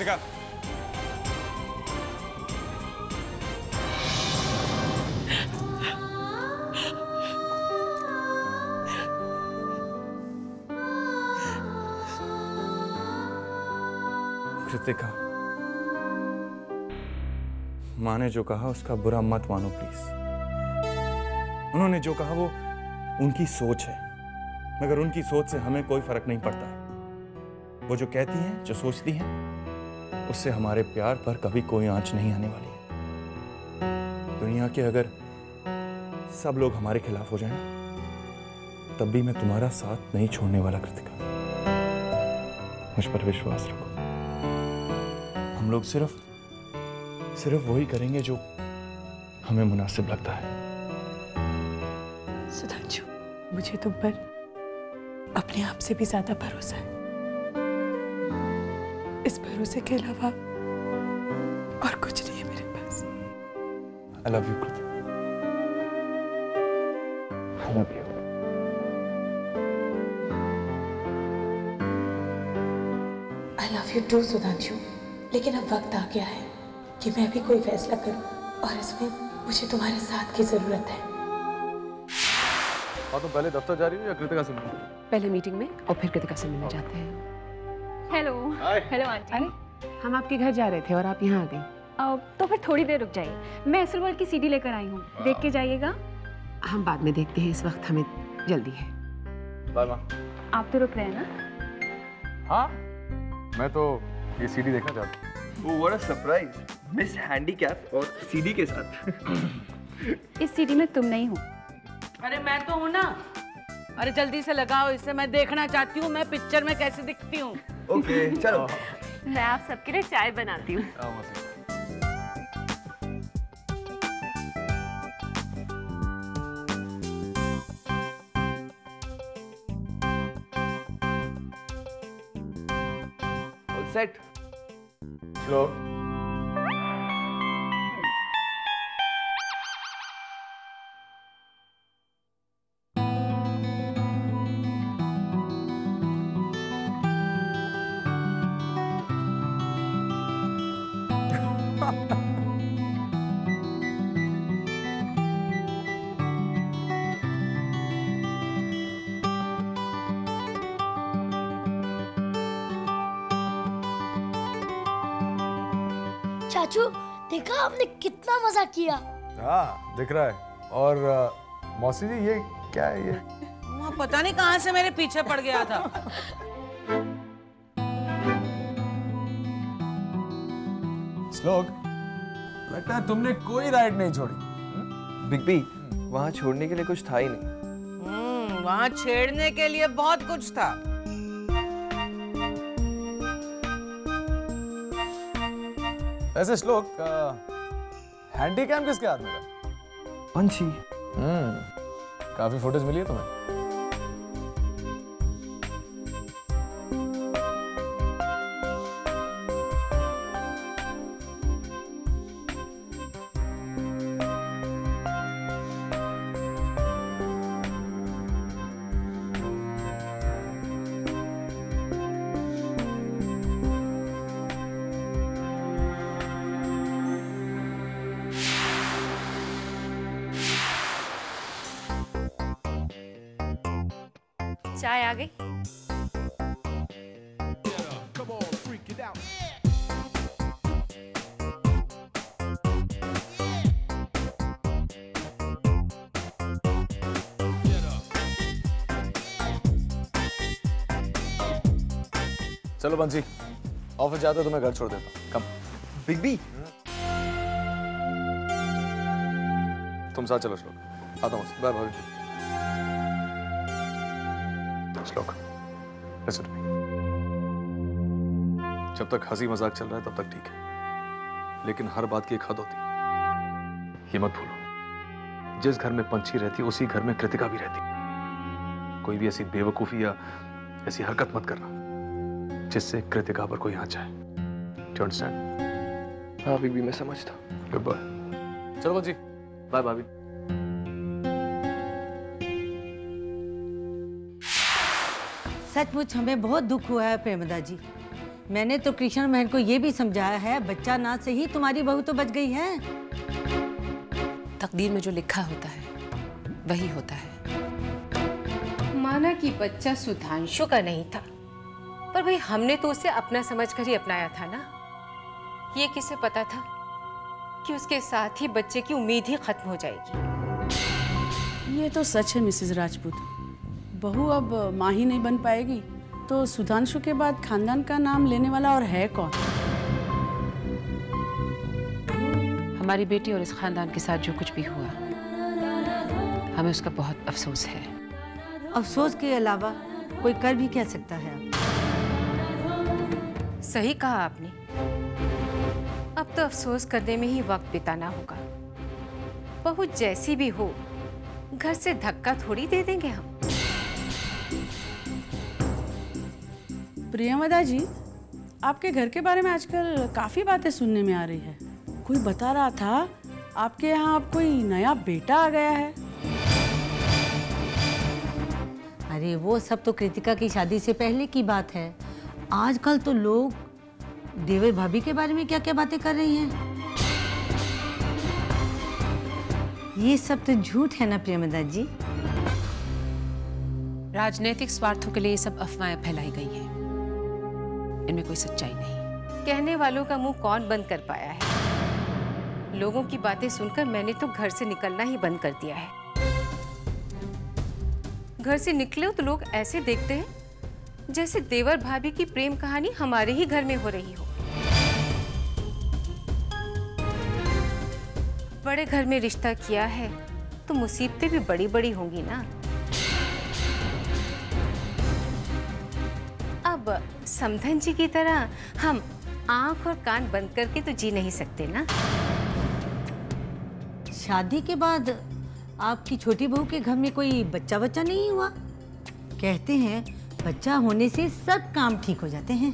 कृतिका, कृतिका, माँ ने जो कहा उसका बुरा मत मानो प्लीज। उन्होंने जो कहा वो उनकी सोच है, मगर उनकी सोच से हमें कोई फर्क नहीं पड़ता। वो जो कहती हैं, जो सोचती हैं, उससे हमारे प्यार पर कभी कोई आंच नहीं आने वाली है। दुनिया के अगर सब लोग हमारे खिलाफ हो जाए ना, तब भी मैं तुम्हारा साथ नहीं छोड़ने वाला कृतिका। मुझ पर विश्वास रखो। हम लोग सिर्फ वही करेंगे जो हमें मुनासिब लगता है। सुधांशु, मुझे तुम पर अपने आप से भी ज्यादा भरोसा है। इस भरोसे के अलावा और कुछ नहीं है मेरे पास। I love you, Kritika. I love you। I love you too, Sudhanshu. लेकिन अब वक्त आ गया है कि मैं भी कोई फैसला करूं, और इसमें मुझे तुम्हारे साथ की जरूरत है। तुम पहले दफ्तर जा रही हो या कृतिका से मिलने? पहले मीटिंग में और फिर कृतिका से मिलने जाते हैं। हेलो। Hello aunty. अरे हम आपके घर जा रहे थे और आप यहाँ आ गई। तो फिर थोड़ी देर रुक जाइए, मैं असल वर्ल्ड की सीडी लेकर आई हूँ, देख के जाइएगा। हम बाद में देखते हैं, इस वक्त हमें जल्दी है। बाय माँ। आप तो रुक रहे हैं ना? हाँ, मैं तो ये सीडी देखना चाहता हूँ। What a surprise, miss handicap और सीडी के साथ। इस सीडी में तुम नहीं हो। अरे मैं तो हूँ ना। अरे जल्दी से लगाओ इसे, मैं देखना चाहती हूँ मैं पिक्चर में कैसे दिखती हूँ। ओके चलो। मैं आप सबके लिए चाय बनाती हूँ। सेट। स्लो। चाचू देखा आपने कितना मजा किया। हाँ दिख रहा है। और मौसी जी ये क्या है ये? वहाँ पता नहीं कहाँ से मेरे पीछे पड़ गया था। श्लोक, लगता है तुमने कोई राइड नहीं छोड़ी। बिग बी, वहाँ छोड़ने के लिए कुछ था ही नहीं। वहाँ छेड़ने के लिए बहुत कुछ था। ऐसे श्लोक, हैंडीकैम किसके हाथ में था? पंछी। काफी फुटेज मिली है तुम्हें। चाय आ गई। चलो बंसी, ऑफिस जाते तो मैं घर छोड़ देता हूँ। कम। बिग बी, तुम साथ चलो श्लोक। आता हूँ। बाय भाभी। श्लोक, listen to me। जब तक हंसी मजाक चल रहा है तब तक ठीक है, लेकिन हर बात की एक हद होती है। ये मत भूलो, जिस घर में पंछी रहती है उसी घर में कृतिका भी रहती है। कोई भी ऐसी बेवकूफी या ऐसी हरकत मत करना जिससे कृतिका पर कोई आँच आए। Do you understand? हाँ बिग बी, मैं समझता। Good bye. चलो बंसी। बाय भाभी। सचमुच हमें बहुत दुख हुआ है प्रेमदा जी। मैंने तो कृष्ण बहन को ये भी समझाया है, बच्चा ना सही तुम्हारी बहू तो बच गई है। तकदीर में जो लिखा होता है वही होता है। माना कि बच्चा सुधांशु का नहीं था, पर भाई हमने तो उसे अपना समझकर ही अपनाया था ना। ये किसे पता था कि उसके साथ ही बच्चे की उम्मीद ही खत्म हो जाएगी। ये तो सच है मिसेस राजपूत। बहू अब माँ ही नहीं बन पाएगी तो सुधांशु के बाद खानदान का नाम लेने वाला और है कौन? हमारी बेटी और इस खानदान के साथ जो कुछ भी हुआ, हमें उसका बहुत अफसोस है। अफसोस के अलावा कोई कर भी क्या सकता है? सही कहा आपने। अब तो अफसोस करने में ही वक्त बिताना होगा। बहू जैसी भी हो, घर से धक्का थोड़ी दे देंगे हम। प्रियंवदा जी, आपके घर के बारे में आजकल काफी बातें सुनने में आ रही है। कोई बता रहा था आपके यहाँ अब कोई नया बेटा आ गया है। अरे वो सब तो कृतिका की शादी से पहले की बात है। आजकल तो लोग देवर भाभी के बारे में क्या क्या बातें कर रही हैं। ये सब तो झूठ है ना प्रियंवदा जी? राजनीतिक स्वार्थों के लिए ये सब अफवाहें फैलाई गई हैं। इनमें कोई सच्चाई नहीं। कहने वालों का मुंह कौन बंद कर पाया है? लोगों की बातें सुनकर मैंने तो घर से निकलना ही बंद कर दिया है। घर से निकले तो लोग ऐसे देखते हैं जैसे देवर भाभी की प्रेम कहानी हमारे ही घर में हो रही हो। बड़े घर में रिश्ता किया है तो मुसीबतें भी बड़ी बड़ी होंगी ना। अब समधन जी की तरह हम आंख और कान बंद करके तो जी नहीं सकते ना। शादी के बाद आपकी छोटी बहू के घर में कोई बच्चा नहीं हुआ? कहते हैं बच्चा होने से सब काम ठीक हो जाते हैं।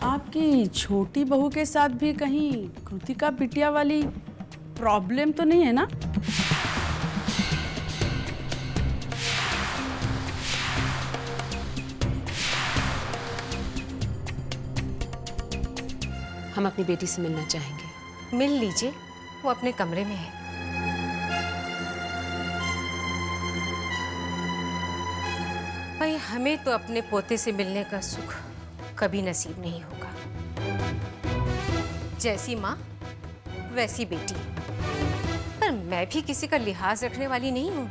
आपकी छोटी बहू के साथ भी कहीं कृतिका बिटिया वाली प्रॉब्लम तो नहीं है ना? हम अपनी बेटी से मिलना चाहेंगे। मिल लीजिए, वो अपने कमरे में है। भाई हमें तो अपने पोते से मिलने का सुख कभी नसीब नहीं होगा। जैसी माँ वैसी बेटी। पर मैं भी किसी का लिहाज रखने वाली नहीं हूँ।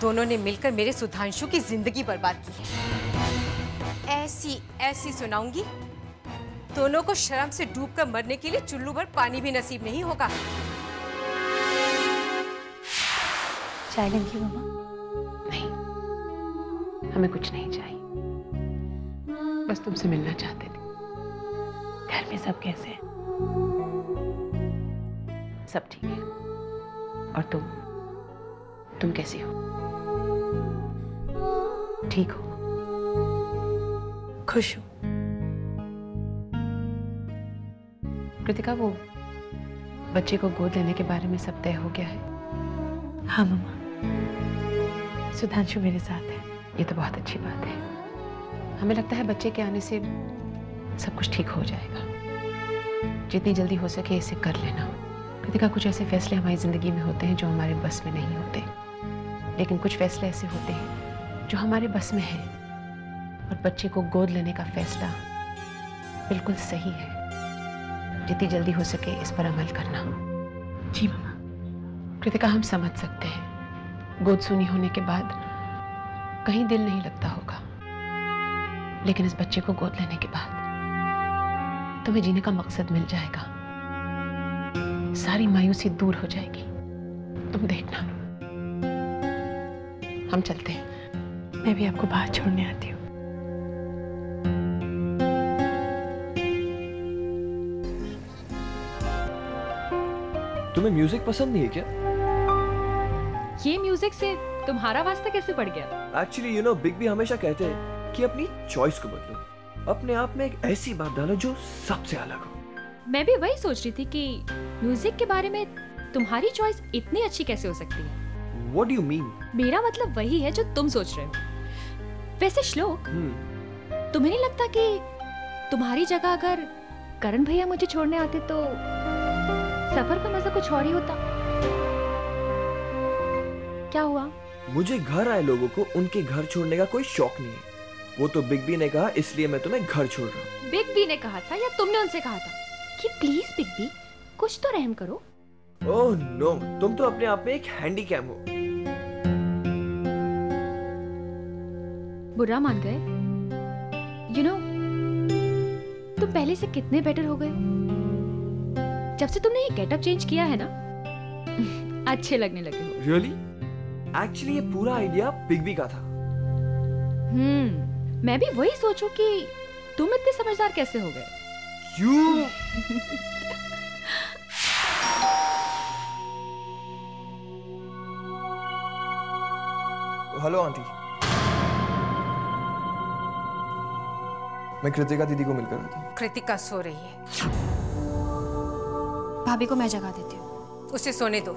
दोनों ने मिलकर मेरे सुधांशु की जिंदगी बर्बाद की है। ऐसी ऐसी सुनाऊंगी, दोनों को शर्म से डूबकर मरने के लिए चुल्लू भर पानी भी नसीब नहीं होगा। चाय लेंगी मम्मा? नहीं, हमें कुछ नहीं चाहिए। बस तुमसे मिलना चाहते थे। घर में सब कैसे हैं? सब ठीक है। और तुम कैसी हो? ठीक हो? खुश हूँ। कृतिका, वो बच्चे को गोद लेने के बारे में सब तय हो गया है? हाँ मम्मा, सुधांशु मेरे साथ है। ये तो बहुत अच्छी बात है। हमें लगता है बच्चे के आने से सब कुछ ठीक हो जाएगा। जितनी जल्दी हो सके इसे कर लेना। कृतिका, कुछ ऐसे फैसले हमारी जिंदगी में होते हैं जो हमारे बस में नहीं होते, लेकिन कुछ फैसले ऐसे होते हैं जो हमारे बस में हैं। और बच्चे को गोद लेने का फैसला बिल्कुल सही है। जितनी जल्दी हो सके इस पर अमल करना। जी मम्मा। कृतिका, हम समझ सकते हैं गोद सूनी होने के बाद कहीं दिल नहीं लगता होगा, लेकिन इस बच्चे को गोद लेने के बाद तुम्हें जीने का मकसद मिल जाएगा। सारी मायूसी दूर हो जाएगी। तुम देखना। हम चलते हैं। मैं भी आपको बाहर छोड़ने आती हूँ। तुम्हें म्यूजिक पसंद नहीं है क्या? ये म्यूजिक से तुम्हारा वास्ता कैसे पड़ गया? Actually you know, big B हमेशा कहते हैं कि अपनी चॉइस को बदलो, अपने आप में एक ऐसी बात डालो जो सबसे अलग हो। मैं भी वही सोच रही थी कि म्यूजिक के बारे में तुम्हारी चॉइस इतनी अच्छी कैसे हो सकती है। What do you mean? मेरा मतलब वही है जो तुम सोच रहे हो। वैसे श्लोक, तुम्हें नहीं लगता कि तुम्हारी जगह अगर करण भैया मुझे छोड़ने आते तो सफर का मजा कुछ और ही होता? क्या हुआ? मुझे घर आए लोगों को उनके घर छोड़ने का कोई शौक नहीं है। वो तो बिग बी ने कहा इसलिए मैं तुम्हें घर छोड़ रहा हूँ। बिग बी ने कहा था या तुमने उनसे कहा था कि प्लीज बिग बी कुछ तो रहम करो? ओह नो, तुम तो अपने आप में एक हैंडीकैप हो। बुरा मान गए? यू नो, तुम पहले से कितने बेटर हो गए जब से तुमने ये गेटअप चेंज किया है ना। अच्छे लगने लगे हो। रियली? एक्चुअली ये पूरा आइडिया बिग बी का था। मैं भी वही सोचूं कि तुम इतने समझदार कैसे हो गए। क्यों? हेलो आंटी, मैं कृतिका दीदी को मिलकर आता हूँ। कृतिका सो रही है। भाभी को मैं जगा देती हूँ। उसे सोने दो।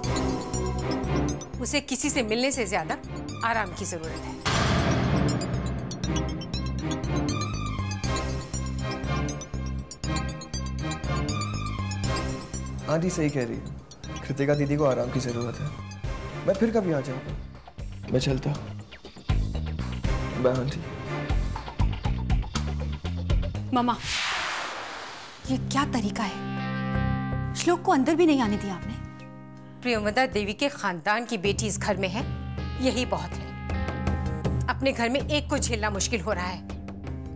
उसे किसी से मिलने से ज्यादा आराम की जरूरत है। आंटी सही कह रही है, कृतिका दीदी को आराम की जरूरत है। मैं फिर कभी आ जाऊंगा। मैं चलता। Bye aunty. मामा, ये क्या तरीका है? श्लोक को अंदर भी नहीं आने दिया आपने। प्रियंवदा देवी के खानदान की बेटी इस घर में है, यही बहुत है। अपने घर में एक को झेलना मुश्किल हो रहा है,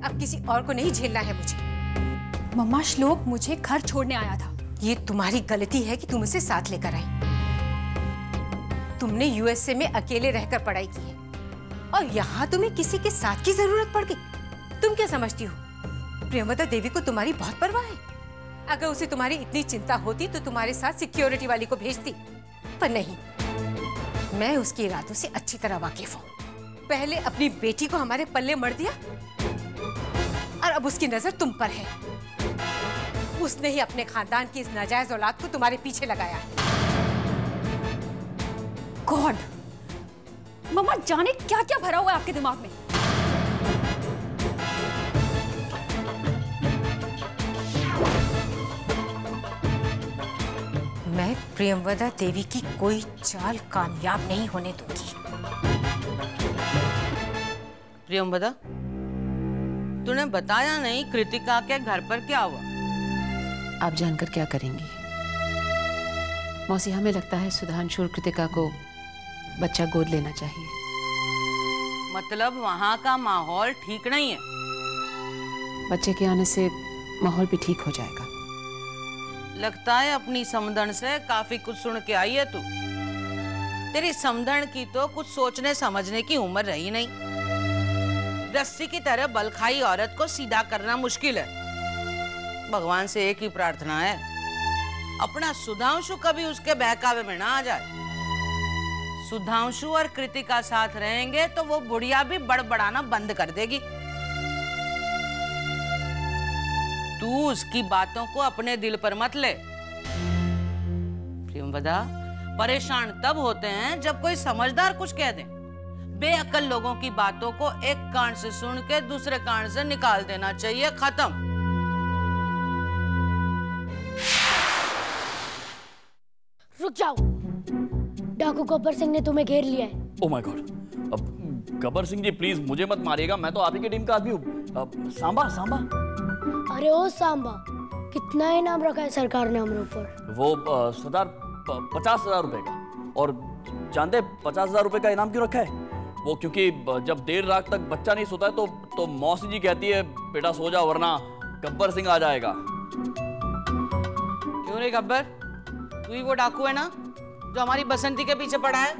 अब किसी और को नहीं झेलना है मुझे। मम्मा, श्लोक मुझे घर छोड़ने आया था। ये तुम्हारी गलती है कि तुम उसे साथ लेकर आई। तुमने यूएसए में अकेले रहकर पढ़ाई की है और यहाँ तुम्हें किसी के साथ की जरूरत पड़ गई। तुम क्या समझती हो प्रियंवदा देवी को तुम्हारी बहुत परवाह है? अगर उसे तुम्हारी इतनी चिंता होती तो तुम्हारे साथ सिक्योरिटी वाली को भेजती, पर नहीं। मैं उसके इरादों से अच्छी तरह वाकिफ हूँ। पहले अपनी बेटी को हमारे पल्ले मर दिया और अब उसकी नजर तुम पर है। उसने ही अपने खानदान की इस नाजायज औलाद को तुम्हारे पीछे लगाया। गॉड, मम्मा जाने क्या क्या भरा हुआ है आपके दिमाग में। मैं प्रियंवदा देवी की कोई चाल कामयाब नहीं होने दूंगी। प्रियंवदा, तूने बताया नहीं कृतिका के घर पर क्या हुआ? आप जानकर क्या करेंगी? मौसी, हमें लगता है सुधांशु और कृतिका को बच्चा गोद लेना चाहिए। मतलब वहाँ का माहौल ठीक नहीं है? बच्चे के आने से माहौल भी ठीक हो जाएगा। लगता है अपनी समधन से काफी कुछ सुन के आई है तू। तेरी समधन की तो कुछ सोचने समझने की उम्र रही नहीं। रस्सी की तरह बलखाई औरत को सीधा करना मुश्किल है। भगवान से एक ही प्रार्थना है, अपना सुधांशु कभी उसके बहकावे में ना आ जाए। सुधांशु और कृतिका साथ रहेंगे तो वो बुढ़िया भी बड़बड़ाना बंद कर देगी। तू उसकी बातों को अपने दिल पर मत ले। प्रियंवदा, परेशान तब होते हैं जब कोई समझदार कुछ कह दे। बेअक्ल लोगों की बातों को एक कान से सुन के दूसरे कान से निकाल देना चाहिए। खत्म। रुक जाओ, डाकू गब्बर सिंह ने तुम्हें घेर लिया है। Oh my God. अब गब्बर सिंह जी प्लीज मुझे मत मारिएगा, मैं तो आप ही की टीम का आदमी हूँ। सांबा सांबा। अरे ओ सांबा, कितना इनाम रखा है सरकार ने हम लोग पर? वो सरदार 50,000 रुपए का। और जानते 50,000 रुपए का इनाम क्यों रखा है? वो क्योंकि जब देर रात तक बच्चा नहीं सोता है तो मौसी जी कहती है बेटा सो जा वरना गब्बर सिंह आ जाएगा। क्यों रे गब्बर, तू ही वो डाकू है ना जो हमारी बसंती के पीछे पड़ा है?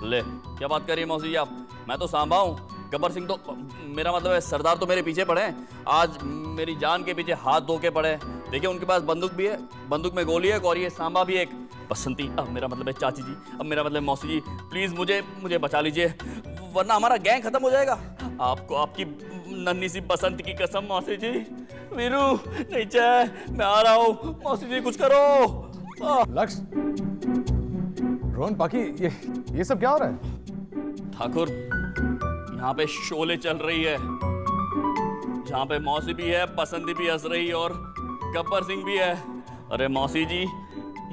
ले क्या बात कर रही है मौसी जी आप? मैं तो सांबा हूँ, गब्बर सिंह तो मेरा मतलब है सरदार तो मेरे पीछे पड़े हैं। आज मेरी जान के पीछे हाथ धो के पड़े हैं। देखिए उनके पास बंदूक भी है, बंदूक में गोली है और ये सांबा भी एक। बसंती, अब मेरा मतलब है चाची जी, अब मेरा मतलब मौसी जी, प्लीज मुझे बचा लीजिए वरना हमारा गैंग खत्म हो जाएगा। आपको आपकी नन्ही सी बसंत की कसम मौसी जी। वीरू नीचे, मैं आ रहा हूँ। मौसी जी कुछ करो। लक्ष्य, रोहन, बाकी ये सब क्या हो रहा है? ठाकुर, यहाँ पे शोले चल रही है जहाँ पे मौसी भी है, बसंती भी हंस रही और गब्बर सिंह भी है। अरे मौसी जी,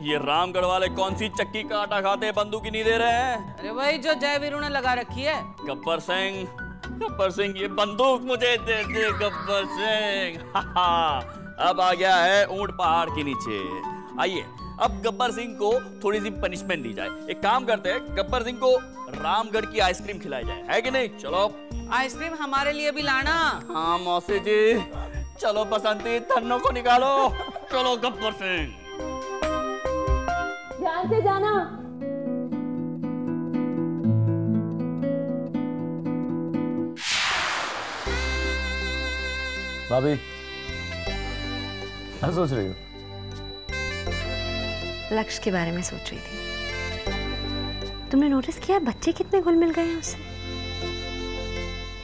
ये रामगढ़ वाले कौन सी चक्की का आटा खाते हैं, बंदूक ही नहीं दे रहे हैं? अरे वही जो जयवीरू ने लगा रखी है। गब्बर सिंह ये बंदूक मुझे दे दे गब्बर सिंह। अब आ गया है ऊंट पहाड़ के नीचे। आइए अब गब्बर सिंह को थोड़ी सी पनिशमेंट दी जाए। एक काम करते हैं, गब्बर सिंह को रामगढ़ की आइसक्रीम खिलाई जाए, है कि नहीं? चलो आइसक्रीम हमारे लिए भी लाना। हाँ मौसी जी, चलो बसंती धन्नो को निकालो। चलो गब्बर सिंह, ध्यान से जाना। भाभी क्या सोच रही हो? लक्ष्य के बारे में सोच रही थी। तुमने नोटिस किया बच्चे कितने घुल मिल गए हैं उससे?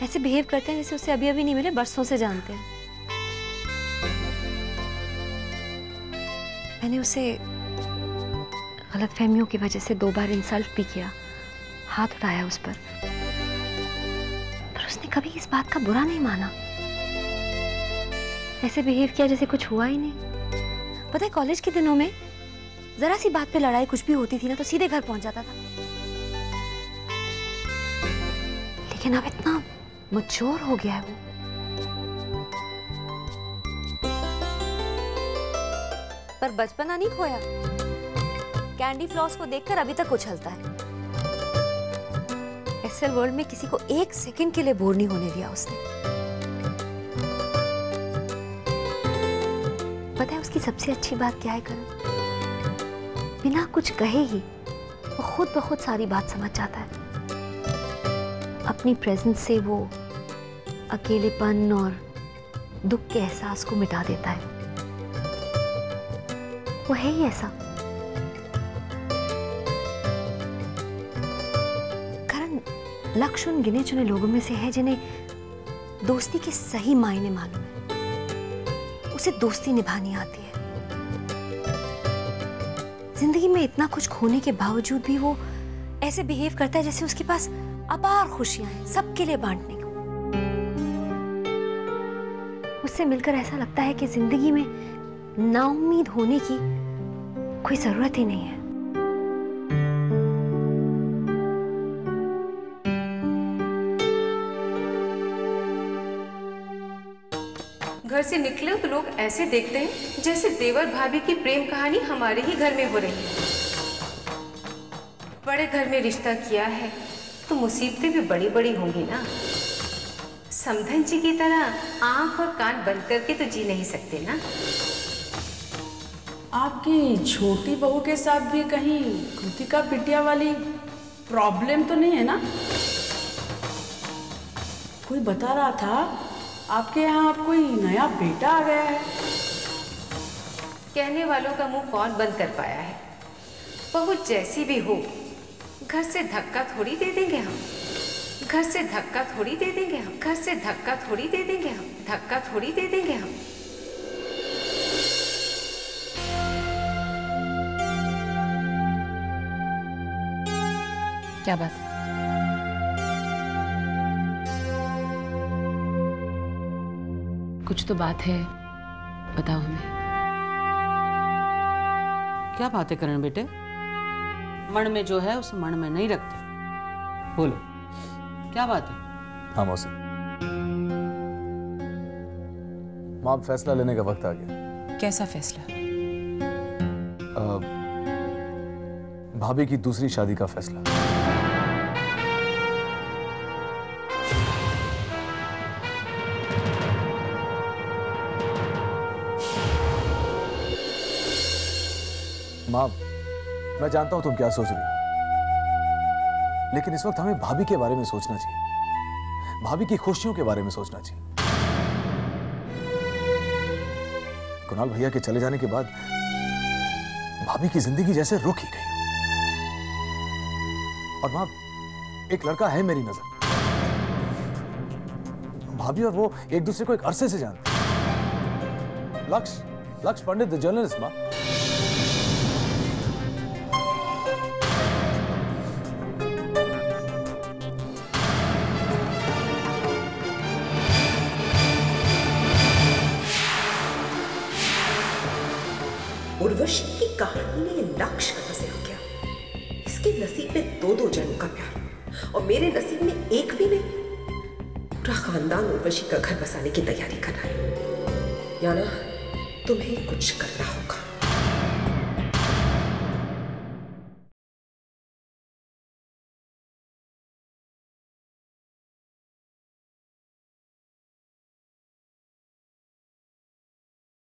ऐसे बिहेव करते हैं जैसे उससे अभी अभी नहीं मिले, बरसों से जानते हैं। मैंने उसे गलतफहमियों की वजह से 2 बार इंसल्ट भी किया, हाथ उठाया उस पर उसने कभी इस बात का बुरा नहीं माना। ऐसे बिहेव किया जैसे कुछ हुआ ही नहीं। पता है कॉलेज के दिनों में जरा सी बात पे लड़ाई कुछ भी होती थी ना तो सीधे घर पहुंच जाता था, लेकिन अब इतना मैच्योर हो गया है वो। पर बचपना नहीं खोया। कैंडी फ्लॉस को देखकर अभी तक उछलता है। एक्सेल वर्ल्ड में किसी को 1 सेकंड के लिए बोर नहीं होने दिया उसने। पता है उसकी सबसे अच्छी बात क्या है करण? बिना कुछ कहे ही वो खुद ब खुद सारी बात समझ जाता है। अपनी प्रेजेंस से वो अकेलेपन और दुख के एहसास को मिटा देता है। वो है ही ऐसा। करण, लक्ष्य उन गिने चुने लोगों में से है जिन्हें दोस्ती के सही मायने मालूम है। उसे दोस्ती निभानी आती है। जिंदगी में इतना कुछ खोने के बावजूद भी वो ऐसे बिहेव करता है जैसे उसके पास अपार खुशियां हैं सबके लिए बांटने को। उससे मिलकर ऐसा लगता है कि जिंदगी में नाउम्मीद होने की कोई जरूरत ही नहीं है। घर से निकले तो लोग ऐसे देखते हैं जैसे देवर भाभी की प्रेम कहानी हमारे ही घर में हो रही है। बड़े घर में रिश्ता किया है तो मुसीबतें भी बड़ी बड़ी होंगी ना। समधन जी की तरह आंख और कान बंद करके तो जी नहीं सकते ना। आपकी छोटी बहू के साथ भी कहीं कृतिका पिटिया वाली प्रॉब्लम तो नहीं है ना? कोई बता रहा था आपके यहाँ अब कोई नया बेटा आ गया है। कहने वालों का मुंह कौन बंद कर पाया है। बहू जैसी भी हो, घर से धक्का थोड़ी दे देंगे हम। घर से धक्का थोड़ी दे देंगे हम। घर से धक्का थोड़ी दे देंगे हम। धक्का थोड़ी दे देंगे हम। क्या बात? कुछ तो बात है, बताओ हमें। क्या बात है करण बेटे? मन में जो है उसे मन में नहीं रखते। बोलो क्या बात है? हाँ मौसी, मां अब फैसला लेने का वक्त आ गया। कैसा फैसला? भाभी की दूसरी शादी का फैसला। मां, मैं जानता हूं तुम क्या सोच रही हो, लेकिन इस वक्त हमें भाभी के बारे में सोचना चाहिए, भाभी की खुशियों के बारे में सोचना चाहिए। कुणाल भैया के चले जाने के बाद भाभी की जिंदगी जैसे रुक ही गई। और मां, एक लड़का है मेरी नजर। भाभी और वो एक दूसरे को एक अरसे से जानते हैं। लक्ष्य पंडित द जर्नलिस्ट। मां, उर्वशी की कहानी में ये लक्ष्य कहां से आ गया? इसके नसीब में दो जनों का प्यार और मेरे नसीब में एक भी नहीं। पूरा खानदान उर्वशी का घर बसाने की तैयारी कर रहा है। याना, तुम्हें कुछ करना होगा।